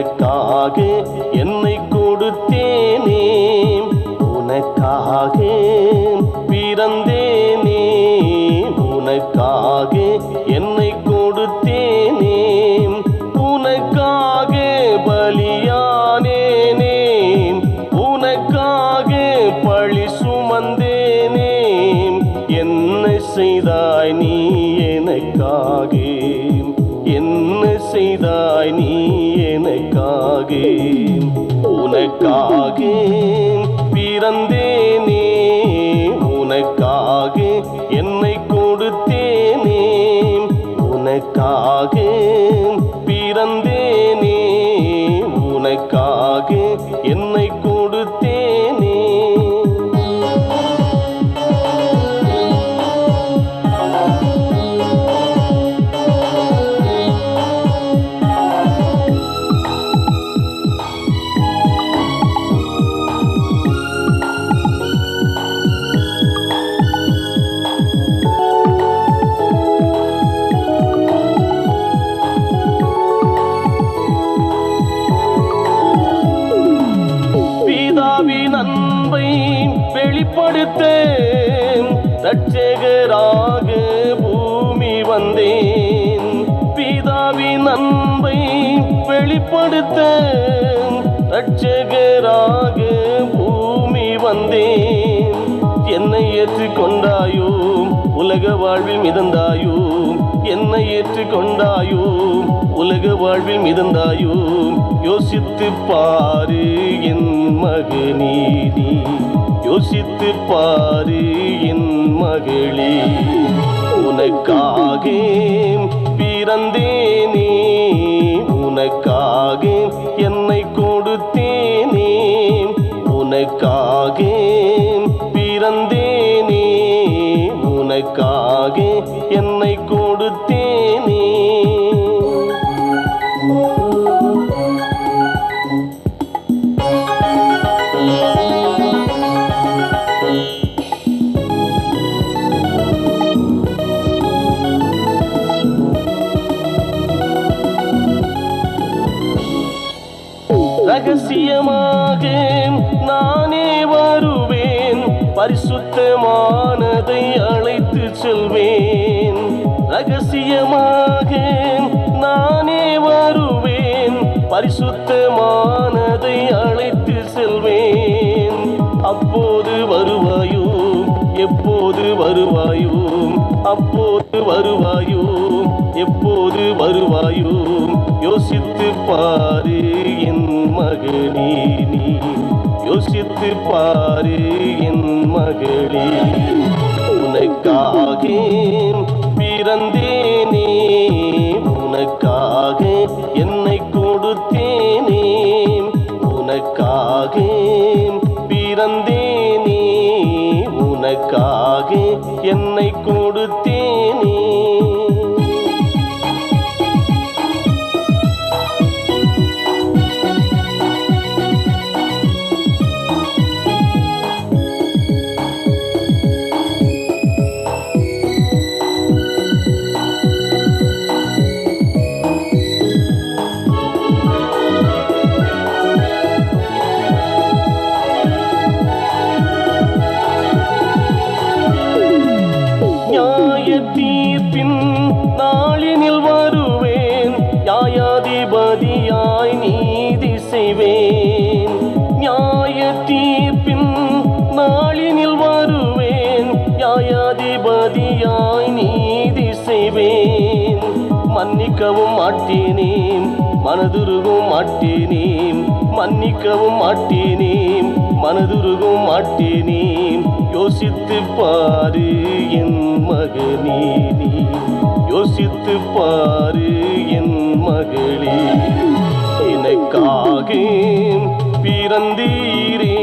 உனக்காக என்னை கொடுத்தேனே, உனக்காக பிறந்தேனே, உனக்காக என்னை கொடுத்தேனே, உனக்காக பலியானேனே, உனக்காக பழி சுமந்தேனே. என்ன செய்தாய் நீ எனக்காக, என்ன செய்தாய் நீ எனக்காக. உனக்காக பிறந்தேனே, உனக்காக என்னை கொடுத்தேனே, உனக்காக பிறந்தேனே, உனக்காக என்னை கொடுத்தேனே. அன்பை வெளிப்படுத்த இரட்சகராக பூமி வந்தேன். பிதாவின் அன்பை வெளிப்படுத்த இரட்சகராக பூமி வந்தேன். என்னை ஏற்றுக்கொண்டாயோ, உலக வாழ்வில் மிதந்தாயோ, என்னை ஏற்றுக்கொண்டாயோ, உலக வாழ்வில் மிதந்தாயோ. யோசித்து பாரு என் மகனே, நீ யோசித்து பாரு என் மகளே. உனக்காக பிறந்தேனே, உனக்காக என்னை கொடுத்தேனே, உனக்காக பிறந்தேனே, உனக்காக என்னை கொடுத்தேனே. ரகசியமாக நானே வருவேன், பரிசுத்தமானதை அழைத்து செல்வேன். ரகசியமாக நானே வருவேன், பரிசுத்தமானதை அழைத்து செல்வேன். அப்போது வருவாயோ, எப்போது வருவாயோ, அப்போது வருவாயோ, எப்போது வருவாயோ. யோசித்து பாரு என் மகனே, நீ யோசித்து பாரு என் மகளே. உனக்காக பிறந்தேனே, உனக்காக என்னை கொடுத்தேனே, உனக்காக பிறந்தேனே, உனக்காக என்னை கொடுத்தேனே. தீர்ப்பின் நாளினில் வருவேன், நியாயாதிபதியாய் நீதி செய்வேன். நியாய தீர்ப்பின் நாளினில் வருவேன், நியாயாதிபதியாய் நீதி செய்வேன். மன்னிக்கவும் மாட்டேனே, மனதுருகும் மாட்டேனே, மன்னிக்கவும் மாட்டேனே, மனதுருகும் மாட்டேனே. யோசித்து பாரு என் மகனே, நீ யோசித்து பாரு என் மகளே. எனக்காக பிறந்தீரே,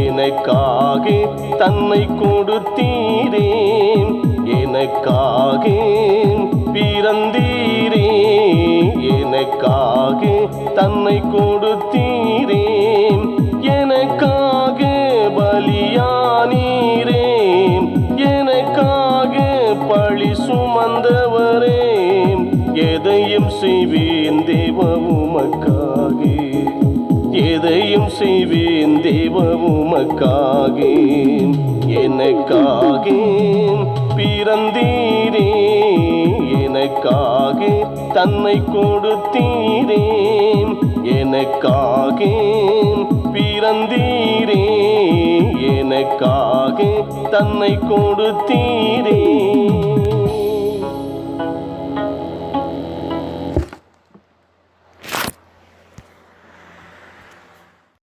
எனக்காக தன்னை கொடுத்தீரே, எனக்காக பிறந்தீரே, எனக்காக தன்னை கொடுத்தீரே. எனக்காக பலியானீரே, எனக்காக பழி சுமந்தவரே. எதையும் செய்வேன் தேவ உமக்காக. செய்வேன் தேவ உமக்காக எனக்காக பிறந்தீரே எனக்காக தன்னை கொடுத்தீரே எனக்காக பிறந்தீரே எனக்காக தன்னை கொடுத்தீரே